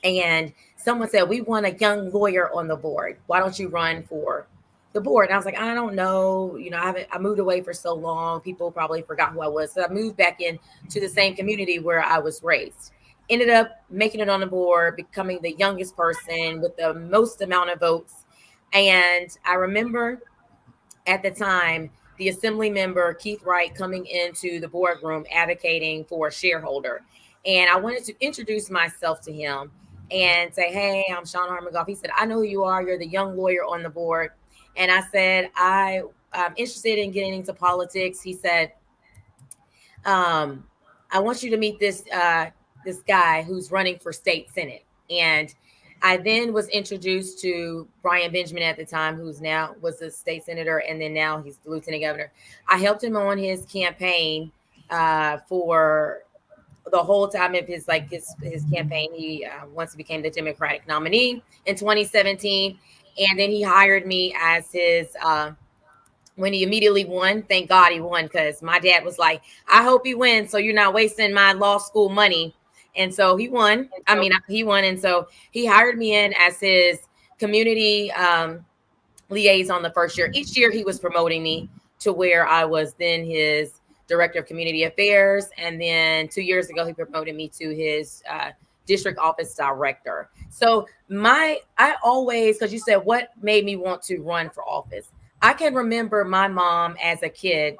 And someone said, we want a young lawyer on the board. Why don't you run for the board? And I was like, I don't know. I moved away for so long. People probably forgot who I was. So I moved back into the same community where I was raised. Ended up making it on the board, becoming the youngest person with the most amount of votes. And I remember at the time, the assembly member, Keith Wright, coming into the boardroom advocating for a shareholder. And I wanted to introduce myself to him and say, hey, I'm Shauna Harmon Goff. He said, I know who you are. You're the young lawyer on the board. And I said, I'm interested in getting into politics. He said, I want you to meet this guy who's running for state senate. And I then was introduced to Brian Benjamin at the time, who's now was a state senator, and then now he's the lieutenant governor. I helped him on his campaign for the whole time of his campaign. He once he became the Democratic nominee in 2017, and then he hired me as his. When he immediately won, thank God he won, because my dad was like, I hope he wins, so you're not wasting my law school money. And so he won. He won. And so he hired me in as his community liaison the first year. Each year he was promoting me to where I was then his director of community affairs. And then 2 years ago, he promoted me to his district office director. So I always, because you said, what made me want to run for office? I can remember my mom as a kid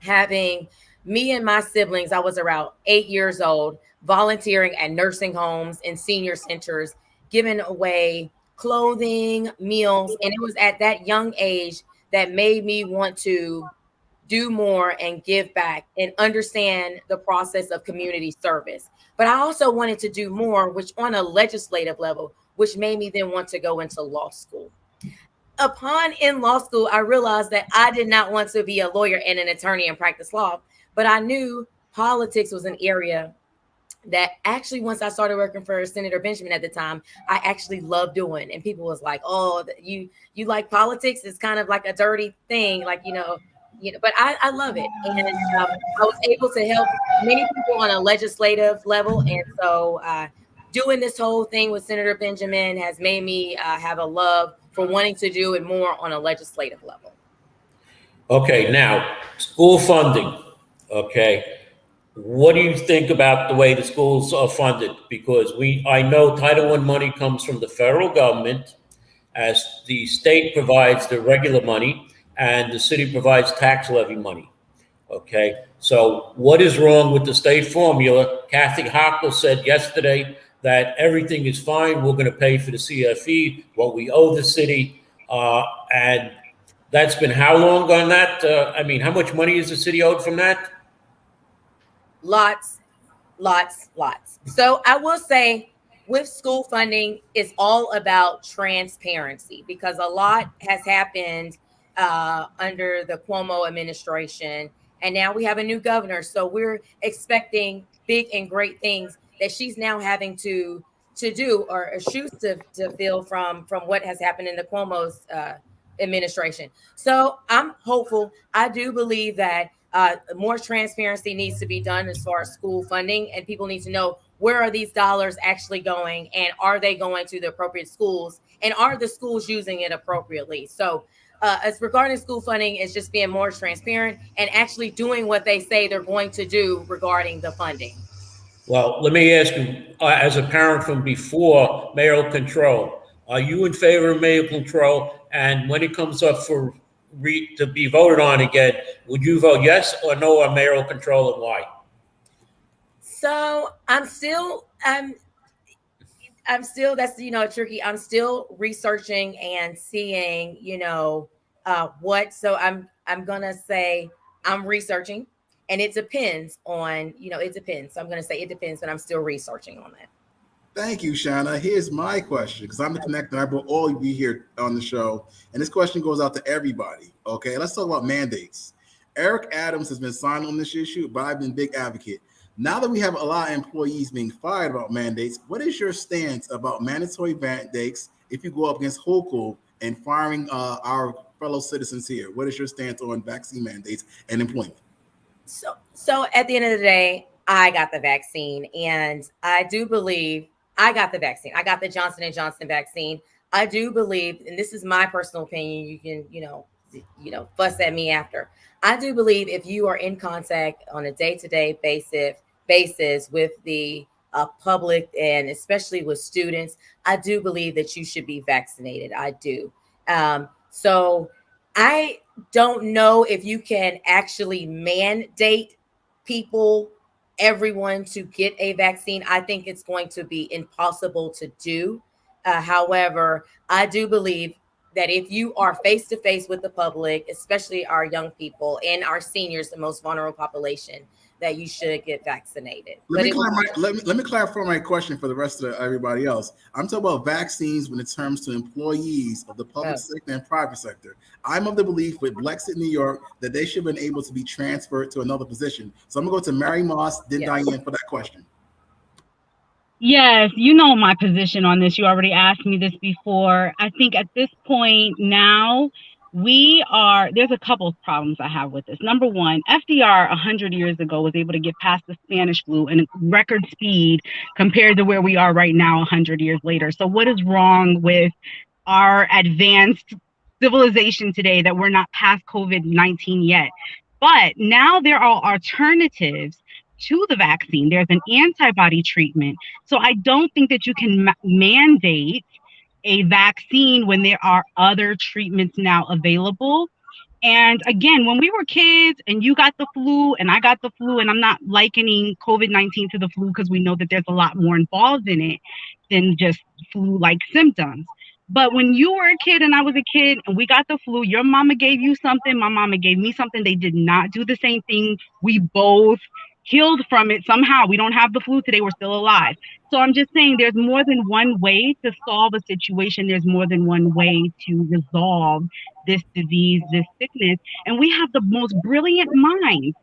having me and my siblings, I was around 8 years old, volunteering at nursing homes and senior centers, giving away clothing, meals. And it was at that young age that made me want to do more and give back and understand the process of community service. But I also wanted to do more, which on a legislative level, which made me then want to go into law school. Upon in law school, I realized that I did not want to be a lawyer and an attorney and practice law, but I knew politics was an area that actually, once I started working for Senator Benjamin at the time, I actually loved doing. And people was like, oh, you like politics? It's kind of like a dirty thing, but I love it. And I was able to help many people on a legislative level. And so doing this whole thing with Senator Benjamin has made me have a love for wanting to do it more on a legislative level. Okay, now, school funding, okay. What do you think about the way the schools are funded? Because I know Title I money comes from the federal government, as the state provides the regular money and the city provides tax levy money. Okay, so what is wrong with the state formula? Kathy Hochul said yesterday that everything is fine. We're going to pay for the CFE, what we owe the city. And that's been how long on that? How much money is the city owed from that? Lots. So I will say with school funding, it's all about transparency, because a lot has happened under the Cuomo administration. And now we have a new governor. So we're expecting big and great things that she's now having to do, or shoes to fill from what has happened in the Cuomo's administration. So I'm hopeful. I do believe that more transparency needs to be done as far as school funding, and people need to know where are these dollars actually going, and are they going to the appropriate schools, and are the schools using it appropriately? So as regarding school funding, it's just being more transparent and actually doing what they say they're going to do regarding the funding. Well, let me ask you, as a parent from before mayoral control, are you in favor of mayoral control? And when it comes up to be voted on again, would you vote yes or no on mayoral control, and why? So I'm still, that's, tricky. I'm still researching and seeing, so I'm going to say I'm researching, and it depends on, it depends. So I'm going to say it depends, but I'm still researching on that. Thank you, Shauna. Here's my question, because I'm the connector. I brought all of you here on the show, and this question goes out to everybody. Okay, let's talk about mandates. Eric Adams has been silent on this issue, but I've been a big advocate. Now that we have a lot of employees being fired about mandates, what is your stance about mandatory mandates if you go up against Hochul and firing our fellow citizens here? What is your stance on vaccine mandates and employment? So at the end of the day, I got the vaccine, and I do believe I got the vaccine. I got the Johnson & Johnson vaccine. I do believe, and this is my personal opinion, you can, fuss at me after. I do believe if you are in contact on a day-to-day basis with the public, and especially with students, I do believe that you should be vaccinated. I do. So I don't know if you can actually mandate everyone to get a vaccine. I think it's going to be impossible to do. However, I do believe that if you are face to face with the public, especially our young people and our seniors, the most vulnerable population, that you should get vaccinated. Let me clarify my question for the rest of everybody else. I'm talking about vaccines when it comes to employees of the public sector and private sector. I'm of the belief with Blexit, New York, that they should have been able to be transferred to another position. So I'm going to go to Mary Moss, then Diane for that question. Yes, you know my position on this. You already asked me this before. I think at this point now, there's a couple of problems I have with this. Number one, FDR 100 years ago was able to get past the Spanish flu in record speed compared to where we are right now 100 years later. So what is wrong with our advanced civilization today that we're not past COVID-19 yet? But now there are alternatives to the vaccine. There's an antibody treatment. So I don't think that you can mandate a vaccine when there are other treatments now available. And again, when we were kids and you got the flu and I got the flu, and I'm not likening COVID-19 to the flu because we know that there's a lot more involved in it than just flu-like symptoms. But when you were a kid and I was a kid and we got the flu, your mama gave you something, my mama gave me something. They did not do the same thing. We both healed from it somehow. We don't have the flu today. We're still alive. So I'm just saying there's more than one way to solve a situation. There's more than one way to resolve this disease, this sickness. And we have the most brilliant minds.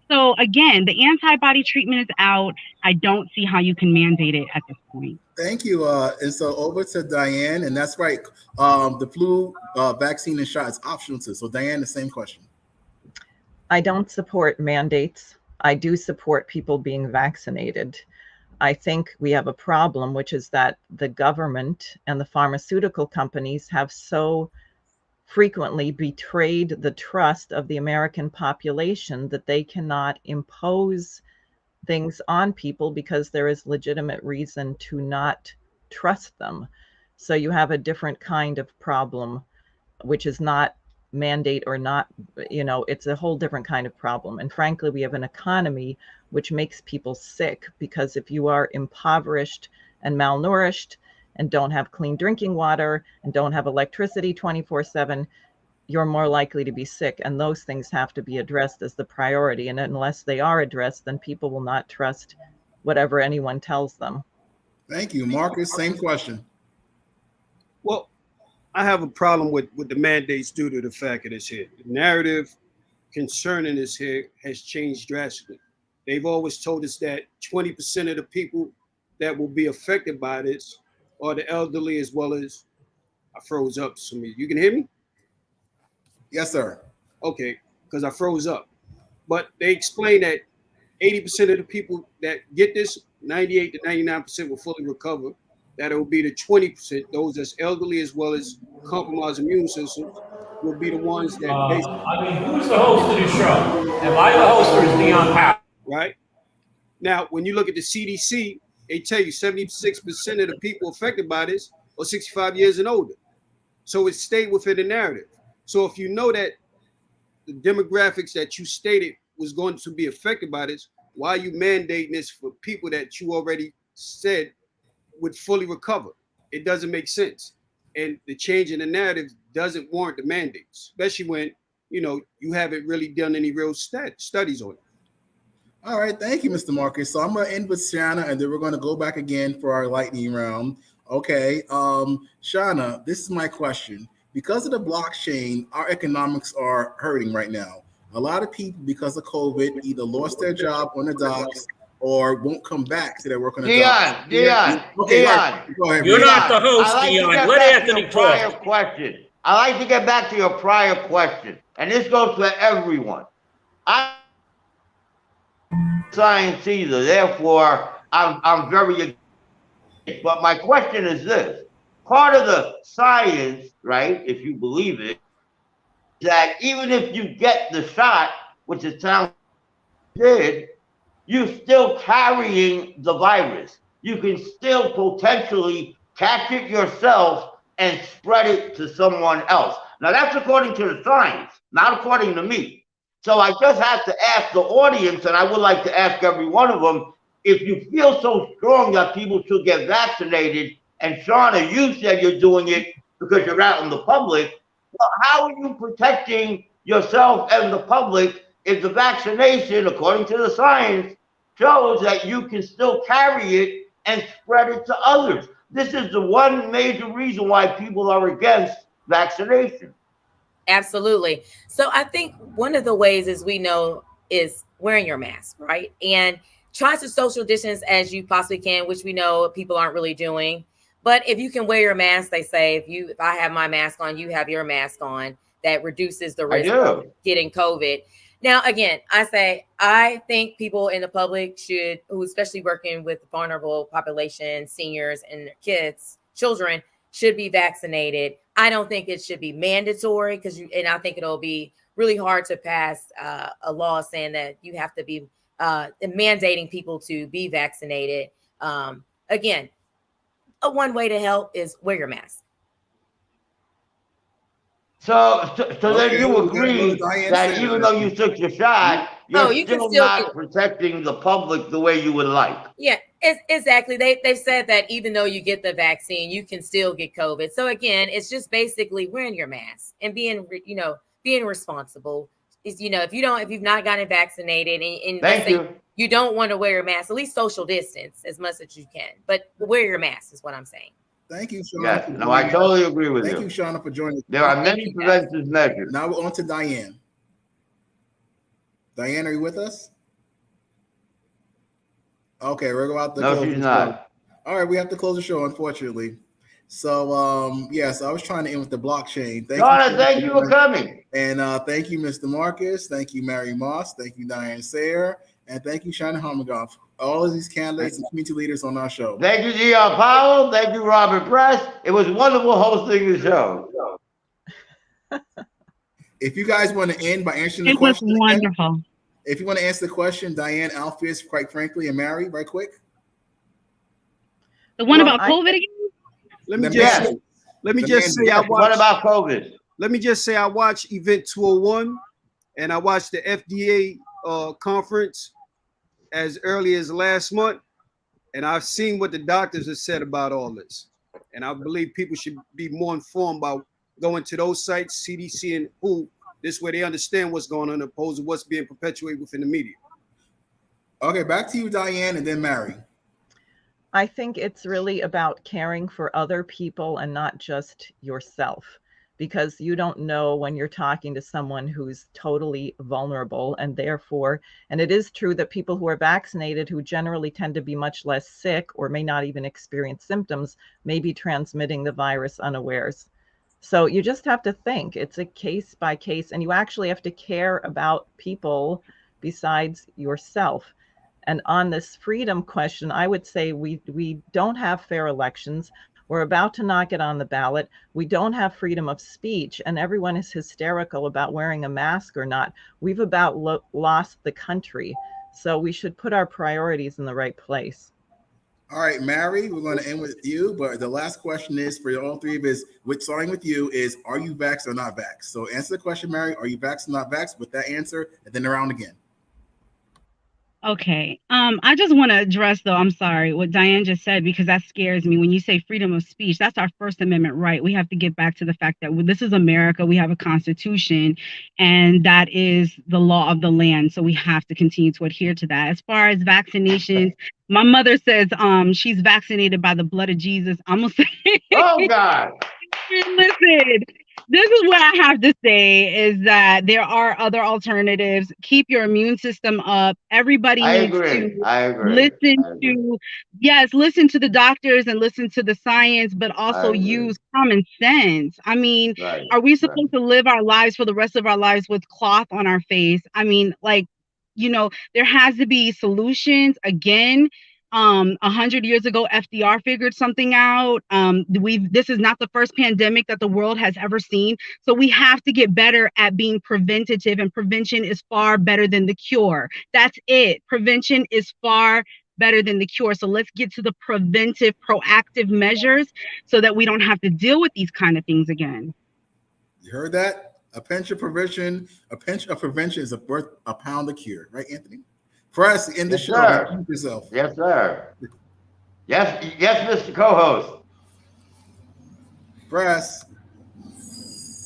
So again, the antibody treatment is out. I don't see how you can mandate it at this point. Thank you. And so over to Diane, and that's right. The flu vaccine and shot is optional too. So Diane, the same question. I don't support mandates. I do support people being vaccinated. I think we have a problem, which is that the government and the pharmaceutical companies have so frequently betrayed the trust of the American population that they cannot impose things on people because there is legitimate reason to not trust them. So you have a different kind of problem, which is not mandate or not, it's a whole different kind of problem. And frankly, we have an economy which makes people sick, because if you are impoverished and malnourished and don't have clean drinking water and don't have electricity 24/7, you're more likely to be sick. And those things have to be addressed as the priority. And unless they are addressed, then people will not trust whatever anyone tells them. Thank you. Marcus, same question. Well, I have a problem with the mandates due to the fact of this here. The narrative concerning this here has changed drastically. They've always told us that 20% of the people that will be affected by this are the elderly, as well as, I froze up. So you can hear me? Yes, sir. Okay, because I froze up. But they explain that 80% of the people that get this, 98 to 99% will fully recover. That it will be the 20%, those that's elderly as well as compromised immune systems, will be the ones that who's the host of the show? Am I the host or is Dion Powell? Right? Now, when you look at the CDC, they tell you 76% of the people affected by this are 65 years and older. So it stayed within the narrative. So if you know that the demographics that you stated was going to be affected by this, why are you mandating this for people that you already said would fully recover? It doesn't make sense. And the change in the narrative doesn't warrant the mandates, especially when, you haven't really done any real studies on it. All right, thank you, Mr. Marcus. So I'm going to end with Shana, and then we're going to go back again for our lightning round. Okay, Shana, this is my question. Because of the blockchain, our economics are hurting right now. A lot of people, because of COVID, either lost their job on the docks or won't come back to their work on the docks. Dion. Go ahead. You're not the host, Dion. Let Anthony talk. I like to get back to your prior question, and this goes for everyone. I'm not science either, therefore I'm very. But my question is this: part of the science, right, if you believe it, that even if you get the shot, which it sounds did, you're still carrying the virus. You can still potentially catch it yourself and spread it to someone else. Now that's according to the science, not according to me. So I just have to ask the audience, and I would like to ask every one of them, if you feel so strong that people should get vaccinated, and Shauna, you said you're doing it because you're out in the public, well, how are you protecting yourself and the public if the vaccination, according to the science, shows that you can still carry it and spread it to others? This is the one major reason why people are against vaccination. Absolutely. So I think one of the ways, as we know, is wearing your mask, right? And try to social distance as you possibly can, which we know people aren't really doing. But if you can wear your mask, they say, if I have my mask on, you have your mask on, that reduces the risk of getting COVID. Now, again, I think people in the public should, who especially working with vulnerable population, seniors and their kids, children, should be vaccinated. I don't think it should be mandatory and I think it'll be really hard to pass a law saying that you have to be mandating people to be vaccinated. Again, one way to help is wear your mask. So then you agree that even though you took your shot, you're still not protecting the public the way you would like. Yeah, exactly. They've said that even though you get the vaccine, you can still get COVID. So again, it's just basically wearing your mask and being responsible. Is if you've not gotten vaccinated and you don't want to wear a mask, at least social distance as much as you can. But wear your mask is what I'm saying. Thank you, Shauna. Yes, no, I totally agree with you. Thank you, Shauna, for joining. There are many preventive measures. Now we're on to Diane. Diane, are you with us? Okay, we're about to close the show. All right, we have to close the show, unfortunately. So, yes, I was trying to end with the blockchain. Thank you for coming. And thank you, Mr. Marcus. Thank you, Mary Moss. Thank you, Diane Sayer. And thank you, Shana Harmagoff. all of these candidates and community leaders on our show. Thank you, Dion Powell. Thank you, Robert Press. It was wonderful hosting the show. If you guys want to end by answering the It was question, wonderful. if you want to answer the question, Diane, Alpheus, quite frankly, and Mary, right quick. The one about COVID again? Let me The just man- say I watched. What about COVID? Let me just say I watched Event 201, and I watched the FDA conference as early as last month, and I've seen what the doctors have said about all this. And I believe people should be more informed about going to those sites, CDC and WHO. This way they understand what's going on, opposed to what's being perpetuated within the media. Okay, back to you, Diane, and then Mary. I think it's really about caring for other people and not just yourself, because you don't know when you're talking to someone who's totally vulnerable, and therefore, and it is true that people who are vaccinated, who generally tend to be much less sick or may not even experience symptoms, may be transmitting the virus unawares. So you just have to think it's a case by case, and you actually have to care about people besides yourself. And on this freedom question, I would say we don't have fair elections. We're about to not get on the ballot. We don't have freedom of speech, and everyone is hysterical about wearing a mask or not. We've about lost the country. So we should put our priorities in the right place. All right, Mary, we're going to end with you, but the last question is for all three of us, starting with you, is are you vaxxed or not vaxxed? So answer the question, Mary, are you vaxxed or not vaxxed, with that answer, and then around again. Okay. I just want to address, though, I'm sorry, what Diane just said, because that scares me. When you say freedom of speech, that's our First Amendment right. We have to get back to the fact that this is America. We have a constitution, and that is the law of the land. So we have to continue to adhere to that. As far as vaccinations, my mother says she's vaccinated by the blood of Jesus. I'm going to say, oh, God. Listen. This is what I have to say is that there are other alternatives. Keep your immune system up. Everybody needs to listen to the doctors and listen to the science, but also use common sense. I mean, are we supposed to live our lives for the rest of our lives with cloth on our face? I mean, like, there has to be solutions. Again, 100 years ago, FDR figured something out. This is not the first pandemic that the world has ever seen. So we have to get better at being preventative, and prevention is far better than the cure. That's it. Prevention is far better than the cure. So let's get to the preventive, proactive measures so that we don't have to deal with these kind of things again. You heard that? A pinch of prevention is worth a pound of cure. Right, Anthony? Press in the show. Yourself. Yes, sir. Yes, Mr. Co-host. Press.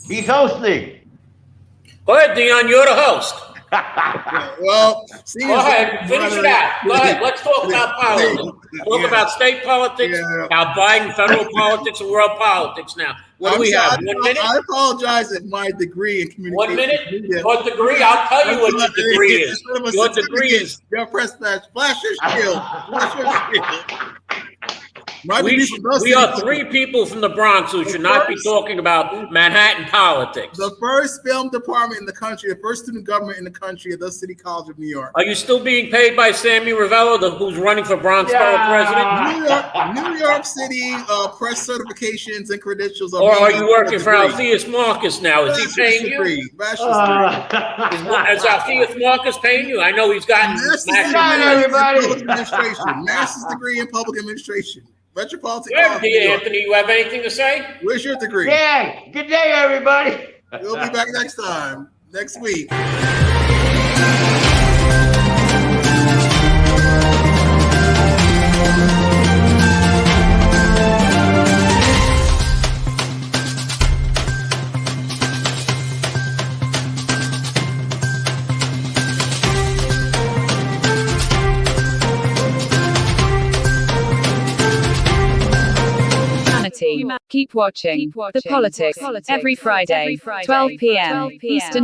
He's hosting. Go ahead, Dion. You're the host. Well, go ahead. Finish it out. Go ahead. Let's talk about politics. Talk about state politics, now Biden, federal politics, and world politics now. What do we have? 1 minute? I apologize if my degree in communication. 1 minute? What degree? I'll tell you what your degree is. Your degree is. Your press flash your shield. Flash your shield. We are three people from the Bronx who should not be talking about Manhattan politics. The first film department in the country, the first student government in the country at the City College of New York. Are you still being paid by Sammy Ravello, who's running for Bronx Borough President? New York City press certifications and credentials. Or are you working for Alpheus Marcus now? Is he paying you? Is Alpheus Marcus paying you? I know he's gotten master's degree in public administration. Metropolitan. Anthony, you have anything to say? Where's your degree? Yeah. Good day, everybody. We'll be back next time, next week. Keep watching The Politics every Friday, 12 p.m. Eastern